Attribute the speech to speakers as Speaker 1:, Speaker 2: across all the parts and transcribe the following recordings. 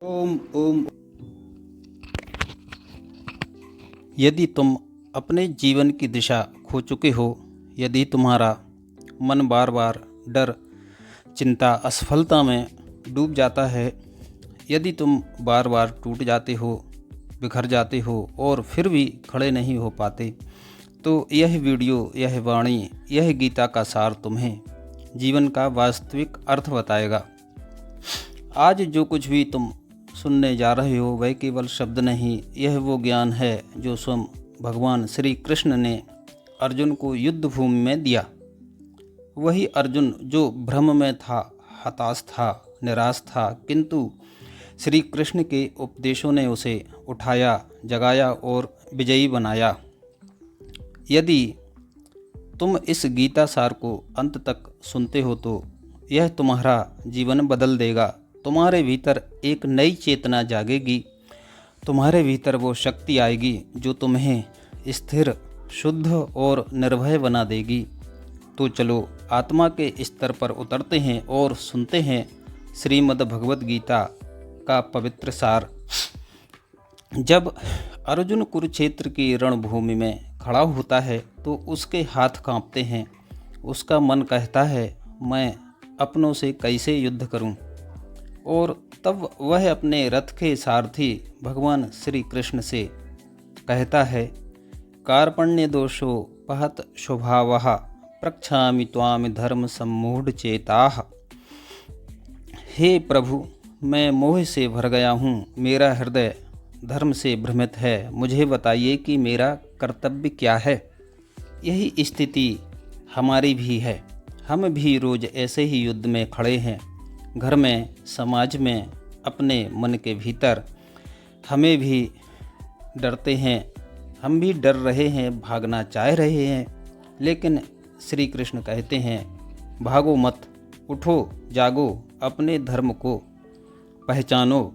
Speaker 1: ओम ओम। यदि तुम अपने जीवन की दिशा खो चुके हो, यदि तुम्हारा मन बार बार डर, चिंता, असफलता में डूब जाता है, यदि तुम बार बार टूट जाते हो, बिखर जाते हो और फिर भी खड़े नहीं हो पाते, तो यह वीडियो, यह वाणी, यह गीता का सार तुम्हें जीवन का वास्तविक अर्थ बताएगा। आज जो कुछ भी तुम सुनने जा रहे हो वह केवल शब्द नहीं, यह वो ज्ञान है जो स्वयं भगवान श्री कृष्ण ने अर्जुन को युद्ध भूमि में दिया। वही अर्जुन जो भ्रम में था, हताश था, निराश था, किंतु श्री कृष्ण के उपदेशों ने उसे उठाया, जगाया और विजयी बनाया। यदि तुम इस गीता सार को अंत तक सुनते हो तो यह तुम्हारा जीवन बदल देगा। तुम्हारे भीतर एक नई चेतना जागेगी, तुम्हारे भीतर वो शक्ति आएगी जो तुम्हें स्थिर, शुद्ध और निर्भय बना देगी। तो चलो आत्मा के स्तर पर उतरते हैं और सुनते हैं श्रीमद् भगवद गीता का पवित्र सार। जब अर्जुन कुरुक्षेत्र की रणभूमि में खड़ा होता है तो उसके हाथ कांपते हैं, उसका मन कहता है मैं अपनों से कैसे युद्ध करूं। और तब वह अपने रथ के सारथी भगवान श्री कृष्ण से कहता है, कार्पण्य दोषो पहत स्वभावः प्रक्षामि त्वाम धर्म सम्मूढ़ चेताः। हे प्रभु, मैं मोह से भर गया हूँ, मेरा हृदय धर्म से भ्रमित है, मुझे बताइए कि मेरा कर्तव्य क्या है। यही स्थिति हमारी भी है। हम भी रोज ऐसे ही युद्ध में खड़े हैं, घर में, समाज में, अपने मन के भीतर। हमें भी डरते हैं, हम भी डर रहे हैं, भागना चाह रहे हैं, लेकिन श्री कृष्ण कहते हैं भागो मत, उठो, जागो, अपने धर्म को पहचानो।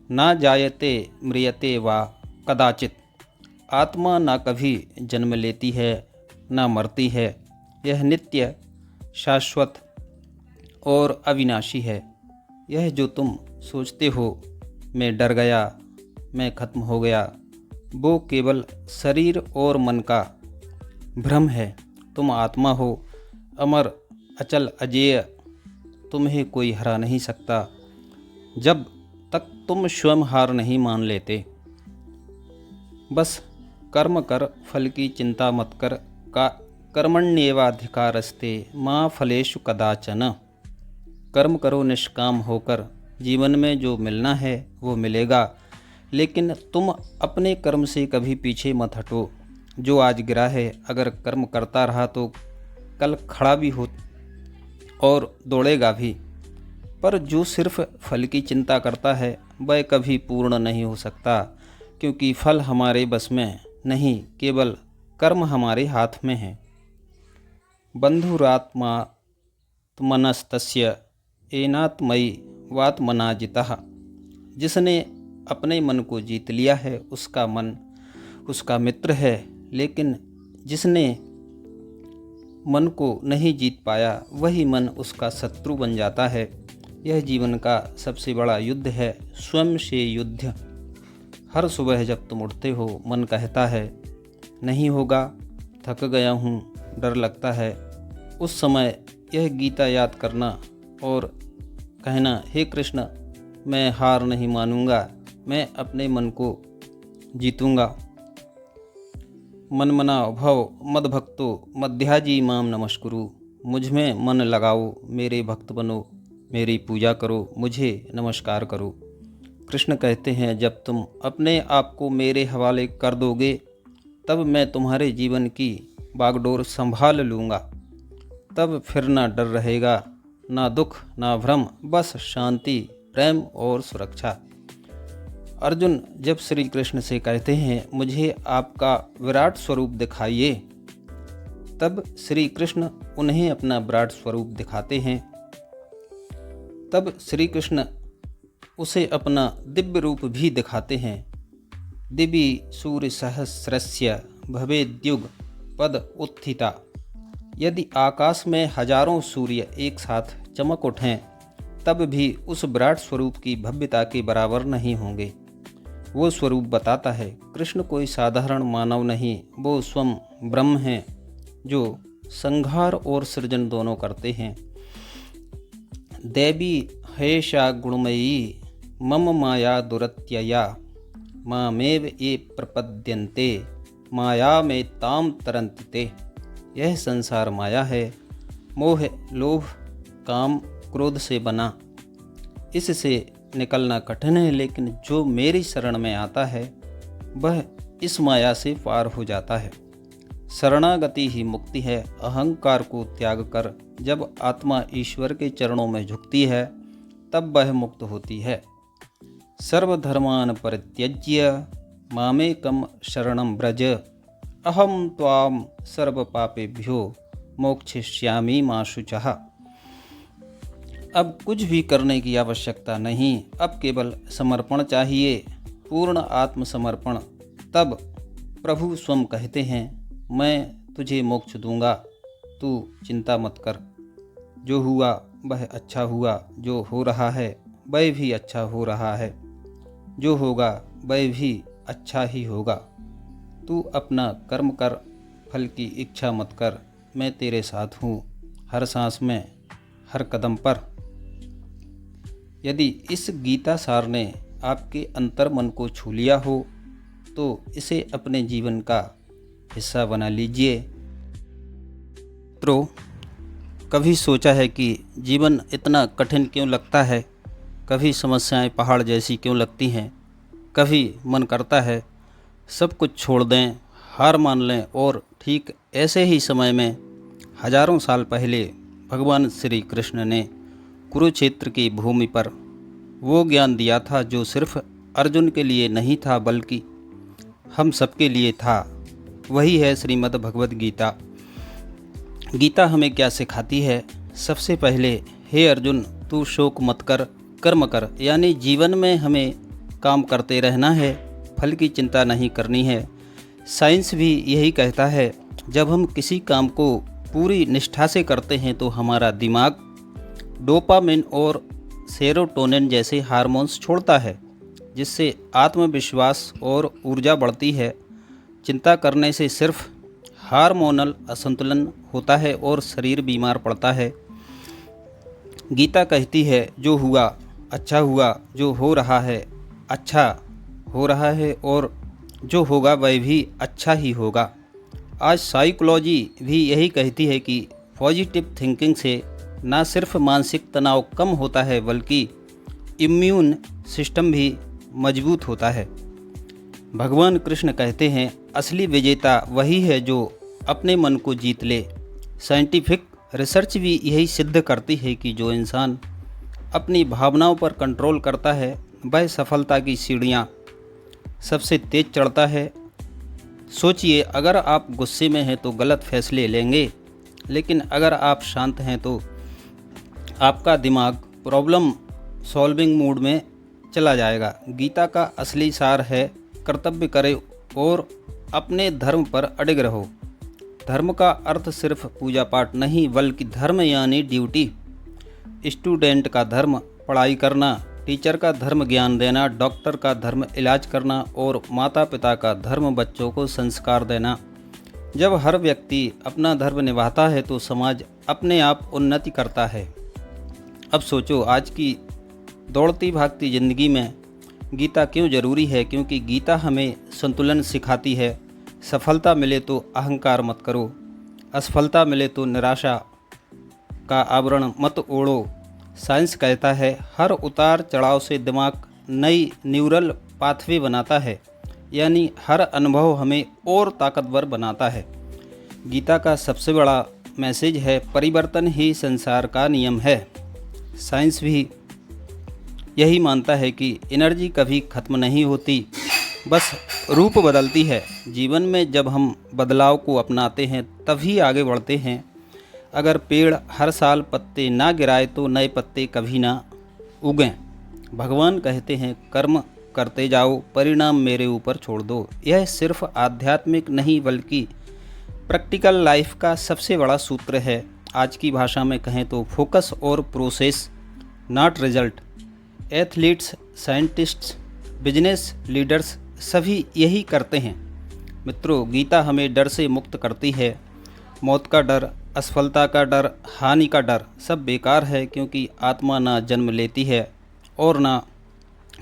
Speaker 1: ना जायते म्रियते वा कदाचित। आत्मा ना कभी जन्म लेती है, ना मरती है, यह नित्य, शाश्वत और अविनाशी है। यह जो तुम सोचते हो मैं डर गया, मैं खत्म हो गया, वो केवल शरीर और मन का भ्रम है। तुम आत्मा हो, अमर, अचल, अजेय, तुम्हें कोई हरा नहीं सकता जब तक तुम स्वयं हार नहीं मान लेते। बस कर्म कर, फल की चिंता मत कर, का कर्मण्येवाधिकारस्ते माँ फलेषु कदाचन। कर्म करो निष्काम होकर, जीवन में जो मिलना है वो मिलेगा, लेकिन तुम अपने कर्म से कभी पीछे मत हटो। जो आज गिरा है अगर कर्म करता रहा तो कल खड़ा भी हो और दौड़ेगा भी। पर जो सिर्फ फल की चिंता करता है वह कभी पूर्ण नहीं हो सकता, क्योंकि फल हमारे बस में नहीं, केवल कर्म हमारे हाथ में है। बंधुरात्मात्मनस्तस्य येनात्मयि वात्मना जितः। जिसने अपने मन को जीत लिया है उसका मन उसका मित्र है, लेकिन जिसने मन को नहीं जीत पाया वही मन उसका शत्रु बन जाता है। यह जीवन का सबसे बड़ा युद्ध है, स्वयं से युद्ध। हर सुबह जब तुम उठते हो मन कहता है नहीं होगा, थक गया हूँ, डर लगता है। उस समय यह गीता याद करना और कहना, हे कृष्ण, मैं हार नहीं मानूंगा, मैं अपने मन को जीतूंगा। मन मना भव मद्भक्तो मध्याजी माम नमस्कुरु। मुझ में मन लगाओ, मेरे भक्त बनो, मेरी पूजा करो, मुझे नमस्कार करो। कृष्ण कहते हैं जब तुम अपने आप को मेरे हवाले कर दोगे तब मैं तुम्हारे जीवन की बागडोर संभाल लूँगा। तब फिर ना डर रहेगा, ना दुख, ना भ्रम, बस शांति, प्रेम और सुरक्षा। अर्जुन जब श्री कृष्ण से कहते हैं मुझे आपका विराट स्वरूप दिखाइए, तब श्री कृष्ण उन्हें अपना विराट स्वरूप दिखाते हैं। तब श्री कृष्ण उसे अपना दिव्य रूप भी दिखाते हैं। दिवि सूर्य सहस्रस्य भवेद्युग पद उत्थिता। यदि आकाश में हजारों सूर्य एक साथ चमक उठें तब भी उस विराट स्वरूप की भव्यता के बराबर नहीं होंगे। वो स्वरूप बताता है कृष्ण कोई साधारण मानव नहीं, वो स्वयं ब्रह्म हैं जो संहार और सृजन दोनों करते हैं। देवी हेषा गुणमयी मम माया दुरत्यया मामेव ये प्रपद्यन्ते माया में ताम तरन्ते। यह संसार माया है, मोह लोभ काम क्रोध से बना। इससे निकलना कठिन है, लेकिन जो मेरी शरण में आता है वह इस माया से पार हो जाता है। शरणागति ही मुक्ति है। अहंकार को त्याग कर जब आत्मा ईश्वर के चरणों में झुकती है तब वह मुक्त होती है। सर्वधर्मान परित्यज्य मामेकम शरणं व्रज अहम त्वाम सर्व पापेभ्यो मोक्षयिष्यामि मा शुचः। अब कुछ भी करने की आवश्यकता नहीं, अब केवल समर्पण चाहिए, पूर्ण आत्मसमर्पण। तब प्रभु स्वयं कहते हैं, मैं तुझे मोक्ष दूंगा, तू चिंता मत कर। जो हुआ वह अच्छा हुआ, जो हो रहा है वह भी अच्छा हो रहा है, जो होगा वह भी अच्छा ही होगा। तू अपना कर्म कर, फल की इच्छा मत कर, मैं तेरे साथ हूँ हर सांस में, हर कदम पर। यदि इस गीता सार ने आपके अंतर मन को छू लिया हो तो इसे अपने जीवन का हिस्सा बना लीजिए। मित्रों, कभी सोचा है कि जीवन इतना कठिन क्यों लगता है? कभी समस्याएं पहाड़ जैसी क्यों लगती हैं? कभी मन करता है सब कुछ छोड़ दें, हार मान लें। और ठीक ऐसे ही समय में हजारों साल पहले भगवान श्री कृष्ण ने कुरुक्षेत्र की भूमि पर वो ज्ञान दिया था जो सिर्फ अर्जुन के लिए नहीं था बल्कि हम सबके लिए था। वही है श्रीमद् भगवद गीता। गीता हमें क्या सिखाती है? सबसे पहले, हे अर्जुन, तू शोक मत कर, कर्म कर। यानी जीवन में हमें काम करते रहना है, फल की चिंता नहीं करनी है। साइंस भी यही कहता है, जब हम किसी काम को पूरी निष्ठा से करते हैं तो हमारा दिमाग डोपामिन और सेरोटोनिन जैसे हार्मोन्स छोड़ता है, जिससे आत्मविश्वास और ऊर्जा बढ़ती है। चिंता करने से सिर्फ हार्मोनल असंतुलन होता है और शरीर बीमार पड़ता है। गीता कहती है, जो हुआ अच्छा हुआ, जो हो रहा है अच्छा हो रहा है, और जो होगा वह भी अच्छा ही होगा। आज साइकोलॉजी भी यही कहती है कि पॉजिटिव थिंकिंग से न सिर्फ मानसिक तनाव कम होता है बल्कि इम्यून सिस्टम भी मजबूत होता है। भगवान कृष्ण कहते हैं, असली विजेता वही है जो अपने मन को जीत ले। साइंटिफिक रिसर्च भी यही सिद्ध करती है कि जो इंसान अपनी भावनाओं पर कंट्रोल करता है वह सफलता की सीढ़ियाँ सबसे तेज चढ़ता है। सोचिए, अगर आप गुस्से में हैं तो गलत फैसले लेंगे, लेकिन अगर आप शांत हैं तो आपका दिमाग प्रॉब्लम सॉल्विंग मूड में चला जाएगा। गीता का असली सार है, कर्तव्य करें और अपने धर्म पर अडिग रहो। धर्म का अर्थ सिर्फ पूजा पाठ नहीं, बल्कि धर्म यानी ड्यूटी। स्टूडेंट का धर्म पढ़ाई करना, टीचर का धर्म ज्ञान देना, डॉक्टर का धर्म इलाज करना और माता पिता का धर्म बच्चों को संस्कार देना। जब हर व्यक्ति अपना धर्म निभाता है तो समाज अपने आप उन्नति करता है। अब सोचो, आज की दौड़ती भागती ज़िंदगी में गीता क्यों ज़रूरी है? क्योंकि गीता हमें संतुलन सिखाती है। सफलता मिले तो अहंकार मत करो, असफलता मिले तो निराशा का आवरण मत ओढ़ो। साइंस कहता है, हर उतार चढ़ाव से दिमाग नई न्यूरल पाथवे बनाता है, यानी हर अनुभव हमें और ताकतवर बनाता है। गीता का सबसे बड़ा मैसेज है, परिवर्तन ही संसार का नियम है। साइंस भी यही मानता है कि एनर्जी कभी खत्म नहीं होती, बस रूप बदलती है। जीवन में जब हम बदलाव को अपनाते हैं तभी आगे बढ़ते हैं। अगर पेड़ हर साल पत्ते ना गिराए तो नए पत्ते कभी ना उगें। भगवान कहते हैं, कर्म करते जाओ, परिणाम मेरे ऊपर छोड़ दो। यह सिर्फ आध्यात्मिक नहीं बल्कि प्रैक्टिकल लाइफ का सबसे बड़ा सूत्र है। आज की भाषा में कहें तो फोकस और process, not result. Athletes, scientists, business leaders सभी यही करते हैं। मित्रों, गीता हमें डर से मुक्त करती है। मौत का डर, असफलता का डर, हानि का डर सब बेकार है, क्योंकि आत्मा ना जन्म लेती है और ना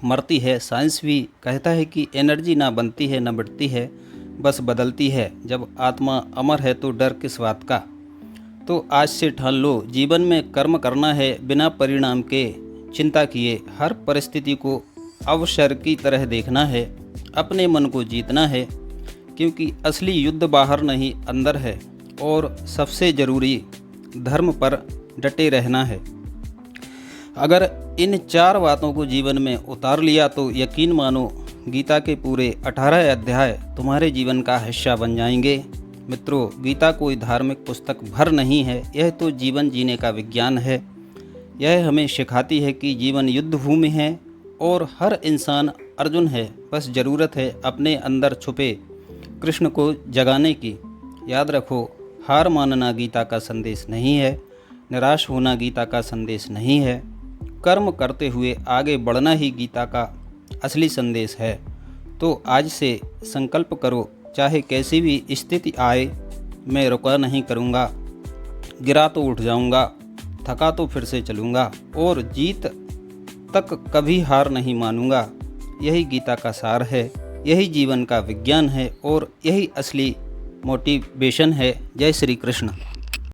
Speaker 1: मरती है। साइंस भी कहता है कि एनर्जी ना बनती है ना बढ़ती है, बस बदलती है। जब आत्मा अमर है तो डर किस बात का। तो आज से ठान लो, जीवन में कर्म करना है बिना परिणाम के चिंता किए। हर परिस्थिति को अवसर की तरह देखना है, अपने मन को जीतना है, क्योंकि असली युद्ध बाहर नहीं अंदर है। और सबसे ज़रूरी, धर्म पर डटे रहना है। अगर इन 4 बातों को जीवन में उतार लिया तो यकीन मानो गीता के पूरे 18 अध्याय तुम्हारे जीवन का हिस्सा बन जाएंगे। मित्रों, गीता कोई धार्मिक पुस्तक भर नहीं है, यह तो जीवन जीने का विज्ञान है। यह हमें सिखाती है कि जीवन युद्ध भूमि है और हर इंसान अर्जुन है। बस ज़रूरत है अपने अंदर छुपे कृष्ण को जगाने की। याद रखो, हार मानना गीता का संदेश नहीं है, निराश होना गीता का संदेश नहीं है। कर्म करते हुए आगे बढ़ना ही गीता का असली संदेश है। तो आज से संकल्प करो, चाहे कैसी भी स्थिति आए, मैं रुका नहीं करूँगा। गिरा तो उठ जाऊँगा, थका तो फिर से चलूँगा, और जीत तक कभी हार नहीं मानूँगा। यही गीता का सार है, यही जीवन का विज्ञान है और यही असली मोटिवेशन है। जय श्री कृष्ण।